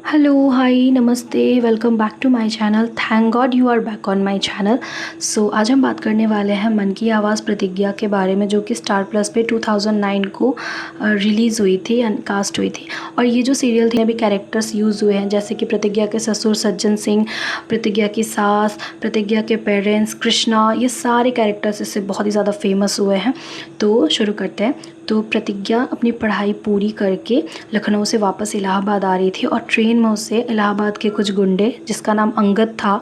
Hello, hi, नमस्ते, welcome back to my channel. Thank God you are back on my channel. So आज हम बात करने वाले हैं मन की आवाज़ प्रतिज्ञा के बारे में, जो कि स्टार प्लस पे 2009 को रिलीज़ हुई थी एंड कास्ट हुई थी। और ये जो सीरियल थी, अभी कैरेक्टर्स यूज़ हुए हैं जैसे कि प्रतिज्ञा के ससुर सज्जन सिंह, प्रतिज्ञा की सास, प्रतिज्ञा के पेरेंट्स कृष्णा, ये सारे कैरेक्टर्स इससे बहुत ही ज़्यादा फेमस हुए हैं। तो शुरू करते हैं। तो प्रतिज्ञा अपनी पढ़ाई पूरी करके लखनऊ से वापस इलाहाबाद आ रही थी और ट्रेन में उसे इलाहाबाद के कुछ गुंडे, जिसका नाम अंगद था,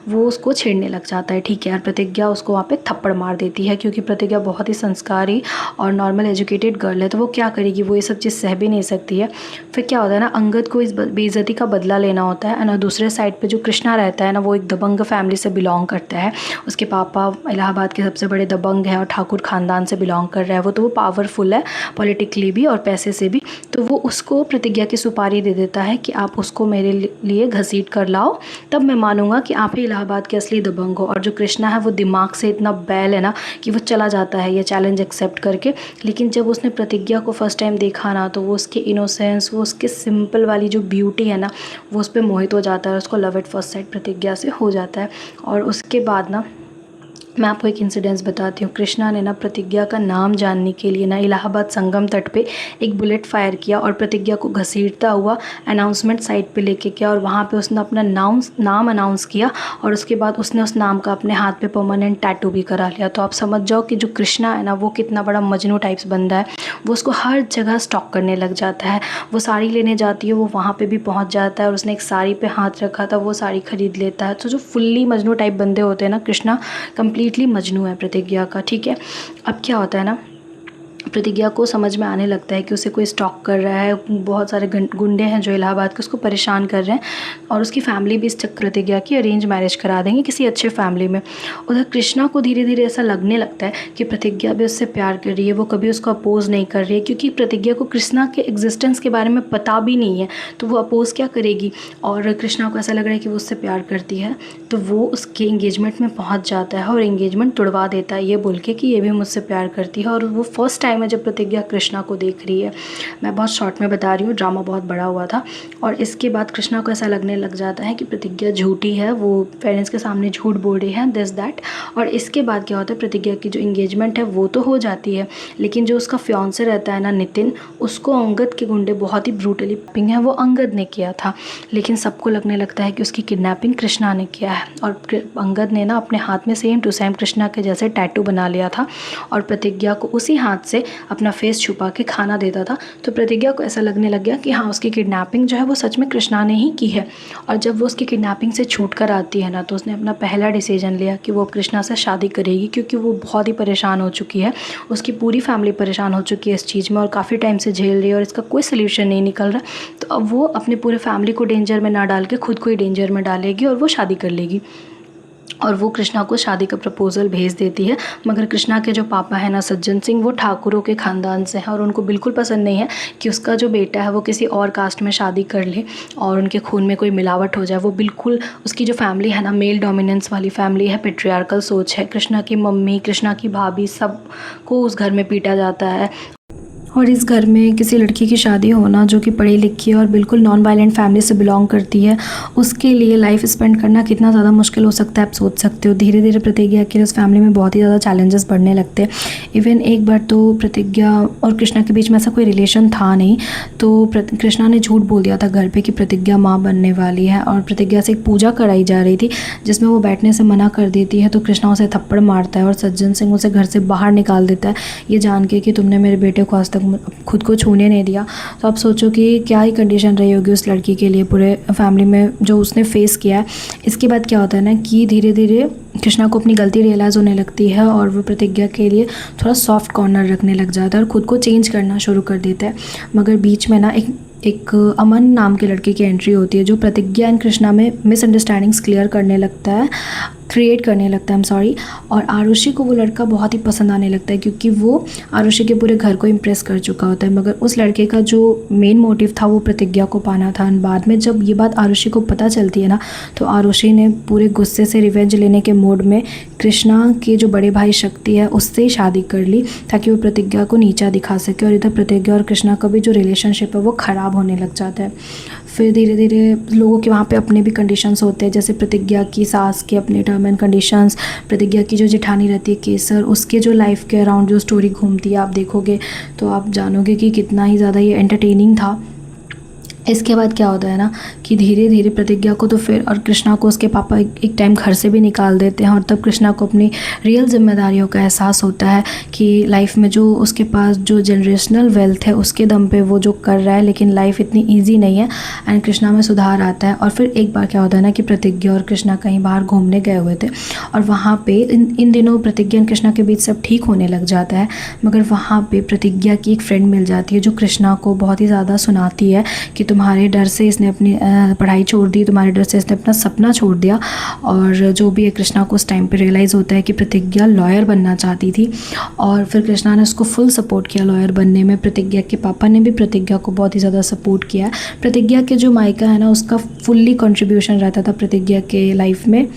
वो उसको छेड़ने लग जाता है। ठीक है, और प्रतिज्ञा उसको वहाँ पे थप्पड़ मार देती है, क्योंकि प्रतिज्ञा बहुत ही संस्कारी और नॉर्मल एजुकेटेड गर्ल है, तो वो क्या करेगी, वो ये सब चीज़ सह भी नहीं सकती है। फिर क्या होता है ना, अंगद को इस बेइज्जती का बदला लेना होता है। और दूसरे साइड पर जो कृष्णा रहता है ना, वो एक दबंग फैमिली से बिलोंग करता है। उसके पापा इलाहाबाद के सबसे बड़े दबंग हैं और ठाकुर ख़ानदान से बिलोंग कर रहा है वो, तो वो पावरफुल है पॉलिटिकली भी और पैसे से भी। तो वो उसको प्रतिज्ञा की सुपारी दे देता है कि आप उसको मेरे लिए घसीट कर लाओ, तब मैं मानूंगा कि आप ही इलाहाबाद के असली दबंग हो। और जो कृष्णा है वो दिमाग से इतना बैल है ना कि वो चला जाता है ये चैलेंज एक्सेप्ट करके। लेकिन जब उसने प्रतिज्ञा को फर्स्ट टाइम देखा ना, तो वो उसके इनोसेंस, वो उसके सिंपल वाली जो ब्यूटी है ना, वो उस पर मोहित हो जाता है। उसको लव एट फर्स्ट साइट प्रतिज्ञा से हो जाता है। और उसके बाद ना, मैं आपको एक इंसिडेंस बताती हूँ। कृष्णा ने ना प्रतिज्ञा का नाम जानने के लिए ना इलाहाबाद संगम तट पे एक बुलेट फायर किया और प्रतिज्ञा को घसीटता हुआ अनाउंसमेंट साइट पे लेके गया, और वहाँ पे उसने अपना नाम अनाउंस किया। और उसके बाद उसने उस नाम का अपने हाथ पे परमानेंट टैटू भी करा लिया। तो आप समझ जाओ कि जो कृष्णा है ना, वो कितना बड़ा मजनू टाइप्स बंदा है। वो उसको हर जगह स्टॉक करने लग जाता है। वो साड़ी लेने जाती है, वो वहाँ पे भी पहुँच जाता है, और उसने एक साड़ी पे हाथ रखा था, वो साड़ी खरीद लेता है। तो जो फुल्ली मजनू टाइप बंदे होते हैं ना, कृष्णा कंप्लीटली मजनू है प्रतिज्ञा का। ठीक है, अब क्या होता है ना, प्रतिज्ञा को समझ में आने लगता है कि उसे कोई स्टॉक कर रहा है। बहुत सारे गुंडे हैं जो इलाहाबाद के उसको परेशान कर रहे हैं, और उसकी फैमिली भी इस चक्कर प्रतिज्ञा की अरेंज मैरिज करा देंगे किसी अच्छे फैमिली में। उधर कृष्णा को धीरे धीरे ऐसा लगने लगता है कि प्रतिज्ञा भी उससे प्यार कर रही है, वो कभी उसको अपोज़ नहीं कर रही है, क्योंकि प्रतिज्ञा को कृष्णा के एग्जिस्टेंस के बारे में पता भी नहीं है, तो वो अपोज़ क्या करेगी। और कृष्णा को ऐसा लग रहा है कि वो उससे प्यार करती है, तो वो उसके इंगेजमेंट में पहुँच जाता है और इंगेजमेंट तुड़वा देता है, ये बोल के कि ये भी मुझसे प्यार करती है। और वो फर्स्ट टाइम है जब प्रतिज्ञा कृष्णा को देख रही है। मैं बहुत शॉर्ट में बता रही हूँ, ड्रामा बहुत बड़ा हुआ था। और इसके बाद कृष्णा को ऐसा लगने लग जाता है कि प्रतिज्ञा झूठी है, वो पेरेंट्स के सामने झूठ बोल रही है, दिस दैट। और इसके बाद क्या होता है, प्रतिज्ञा की जो इंगेजमेंट है वो तो हो जाती है, लेकिन जो उसका फियांसे रहता है ना नितिन, उसको अंगद के गुंडे बहुत ही ब्रूटली किडनैपिंग है वो अंगद ने किया था। लेकिन सबको लगने लगता है कि उसकी किडनैपिंग कृष्णा ने किया है। और अंगद ने ना अपने हाथ में सेम टू सेम कृष्णा के जैसे टैटू बना लिया था, और प्रतिज्ञा को उसी हाथ से अपना फेस छुपा के खाना देता था। तो प्रतिज्ञा को ऐसा लगने लग गया कि हाँ, उसकी किडनैपिंग जो है वो सच में कृष्णा ने ही की है। और जब वो उसकी किडनैपिंग से छूट कर आती है ना, तो उसने अपना पहला डिसीजन लिया कि वो कृष्णा से शादी करेगी, क्योंकि वो बहुत ही परेशान हो चुकी है। उसकी पूरी फैमिली परेशान हो चुकी है इस चीज़ में, और काफ़ी टाइम से झेल रही है, और इसका कोई सोल्यूशन नहीं निकल रहा। तो अब वो अपने पूरे फैमिली को डेंजर में ना डाल के खुद को ही डेंजर में डालेगी, और वो शादी कर लेगी। और वो कृष्णा को शादी का प्रपोज़ल भेज देती है। मगर कृष्णा के जो पापा हैं ना सज्जन सिंह, वो ठाकुरों के ख़ानदान से हैं, और उनको बिल्कुल पसंद नहीं है कि उसका जो बेटा है वो किसी और कास्ट में शादी कर ले और उनके खून में कोई मिलावट हो जाए। वो बिल्कुल, उसकी जो फैमिली है ना, मेल डोमिनेंस वाली फैमिली है, पेट्रियार्कल सोच है। कृष्णा की मम्मी, कृष्णा की भाभी, सबको उस घर में पीटा जाता है। और इस घर में किसी लड़की की शादी होना जो कि पढ़ी लिखी है और बिल्कुल नॉन वायलेंट फैमिली से बिलोंग करती है, उसके लिए लाइफ स्पेंड करना कितना ज़्यादा मुश्किल हो सकता है, आप सोच सकते हो। धीरे धीरे प्रतिज्ञा के उस फैमिली में बहुत ही ज़्यादा चैलेंजेस बढ़ने लगते हैं। इवन एक बार तो प्रतिज्ञा और कृष्णा के बीच में ऐसा कोई रिलेशन था नहीं, तो कृष्णा ने झूठ बोल दिया था घर पर कि प्रतिज्ञा माँ बनने वाली है, और प्रतिज्ञा से एक पूजा कराई जा रही थी जिसमें वो बैठने से मना कर देती है। तो कृष्णा उसे थप्पड़ मारता है और सज्जन सिंह उसे घर से बाहर निकाल देता है, ये जान के कि तुमने मेरे बेटे को आज तक खुद को छूने नहीं दिया। तो आप सोचो कि क्या ही कंडीशन रही होगी उस लड़की के लिए पूरे फैमिली में, जो उसने फेस किया है। इसके बाद क्या होता है ना कि धीरे धीरे कृष्णा को अपनी गलती रियलाइज़ होने लगती है, और वो प्रतिज्ञा के लिए थोड़ा सॉफ्ट कॉर्नर रखने लग जाता है और ख़ुद को चेंज करना शुरू कर देता है। मगर बीच में ना एक अमन नाम के लड़के की एंट्री होती है, जो प्रतिज्ञा एंड कृष्णा में मिसअंडरस्टैंडिंग्स क्रिएट करने लगता है। और आरुषि को वो लड़का बहुत ही पसंद आने लगता है, क्योंकि वो आरुषि के पूरे घर को इम्प्रेस कर चुका होता है। मगर उस लड़के का जो मेन मोटिव था वो प्रतिज्ञा को पाना था। बाद में जब ये बात आरुषि को पता चलती है ना, तो आरुषि ने पूरे गुस्से से रिवेंज लेने के मूड में कृष्णा के जो बड़े भाई शक्ति है उससे ही शादी कर ली, ताकि वो प्रतिज्ञा को नीचा दिखा सके। और इधर प्रतिज्ञा और कृष्णा का भी जो रिलेशनशिप है वो ख़राब होने लग जाता है। फिर धीरे धीरे लोगों के वहाँ पे अपने भी कंडीशंस होते हैं, जैसे प्रतिज्ञा की सास के अपने टर्म एंड कंडीशंस, प्रतिज्ञा की जो जेठानी रहती है केसर, उसके जो लाइफ के अराउंड जो स्टोरी घूमती है, आप देखोगे तो आप जानोगे कि कितना ही ज़्यादा ये एंटरटेनिंग था। इसके बाद क्या होता है ना कि धीरे धीरे प्रतिज्ञा को तो फिर और कृष्णा को उसके पापा एक टाइम घर से भी निकाल देते हैं, और तब कृष्णा को अपनी रियल जिम्मेदारियों का एहसास होता है कि लाइफ में जो उसके पास जो जनरेशनल वेल्थ है उसके दम पे वो जो कर रहा है, लेकिन लाइफ इतनी ईजी नहीं है। एंड कृष्णा में सुधार आता है। और फिर एक बार क्या होता है ना कि प्रतिज्ञा और कृष्णा कहीं बाहर घूमने गए हुए थे, और वहाँ पे इन दिनों प्रतिज्ञा और कृष्णा के बीच सब ठीक होने लग जाता है, मगर वहाँ पे प्रतिज्ञा की एक फ्रेंड मिल जाती है जो कृष्णा को बहुत ही ज़्यादा सुनाती है कि तुम्हारे डर से इसने अपनी पढ़ाई छोड़ दी, तुम्हारे डर से इसने अपना सपना छोड़ दिया। और जो भी है कृष्णा को उस टाइम पे रियलाइज़ होता है कि प्रतिज्ञा लॉयर बनना चाहती थी, और फिर कृष्णा ने उसको फुल सपोर्ट किया लॉयर बनने में। प्रतिज्ञा के पापा ने भी प्रतिज्ञा को बहुत ही ज़्यादा सपोर्ट किया। प्रतिज्ञा के जो मायका है ना उसका फुल्ली कंट्रीब्यूशन रहता था प्रतिज्ञा के लाइफ में।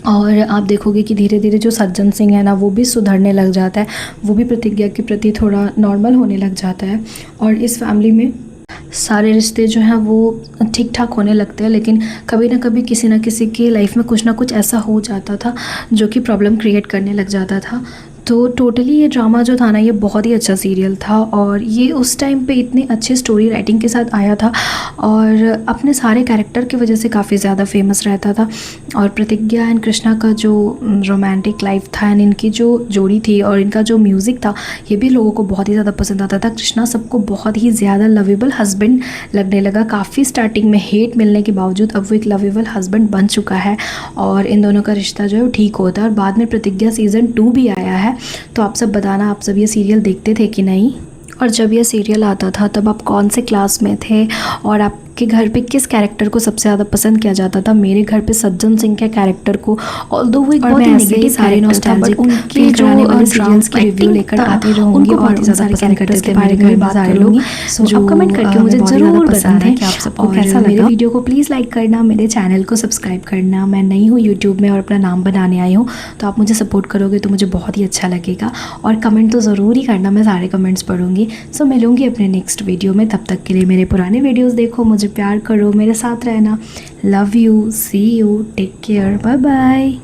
और आप देखोगे कि धीरे धीरे जो सज्जन सिंह है ना वो भी सुधरने लग जाता है, वो भी प्रतिज्ञा के प्रति थोड़ा नॉर्मल होने लग जाता है, और इस फैमिली में सारे रिश्ते जो हैं वो ठीक ठाक होने लगते हैं। लेकिन कभी ना कभी किसी ना किसी की लाइफ में कुछ ना कुछ ऐसा हो जाता था जो कि प्रॉब्लम क्रिएट करने लग जाता था। तो टोटली ये ड्रामा जो था ना ये बहुत ही अच्छा सीरियल था, और ये उस टाइम पे इतनी अच्छी स्टोरी राइटिंग के साथ आया था, और अपने सारे कैरेक्टर की वजह से काफ़ी ज़्यादा फेमस रहता था। और प्रतिज्ञा एंड कृष्णा का जो रोमांटिक लाइफ था एंड इनकी जो जोड़ी थी और इनका जो म्यूज़िक था ये भी लोगों को बहुत ही ज़्यादा पसंद आता था। कृष्णा सबको बहुत ही ज़्यादा लवेबल हस्बैंड लगने लगा। काफ़ी स्टार्टिंग में हेट मिलने के बावजूद अब वो एक लवेबल हस्बैंड बन चुका है, और इन दोनों का रिश्ता जो है वो ठीक होता है। और बाद में प्रतिज्ञा सीज़न 2 भी आया है, तो आप सब बताना आप सब ये सीरियल देखते थे कि नहीं, और जब ये सीरियल आता था तब आप कौन से क्लास में थे, और आपके घर पे किस कैरेक्टर को सबसे ज़्यादा पसंद किया जाता था। मेरे घर पे सज्जन सिंह के कैरेक्टर को, ऑल्दो वो एक बहुत ही नेगेटिव कैरेक्टर था, बट उनके जो सीरियल्स की रिव्यू लेकर आते रहूँगी और बहुत ही ज़्यादा पसंद करते थे, बारे में बात करूँगी। सो आप कमेंट करके मुझे ज़रूर बताना कि आप सबको कैसा लगा। मेरे वीडियो को प्लीज़ लाइक करना, मेरे चैनल को सब्सक्राइब करना। मैं नई हूँ यूट्यूब में और अपना नाम बनाने आई हूँ, तो आप मुझे सपोर्ट करोगे तो मुझे बहुत ही अच्छा लगेगा। और कमेंट तो ज़रूर ही करना, मैं सारे कमेंट्स पढ़ूँगी। सो मिलूँगी अपने नेक्स्ट वीडियो में, तब तक के लिए मेरे पुराने वीडियोज़ देखो, मुझे प्यार करो, मेरे साथ रहना। Love you, see you, take care, bye bye.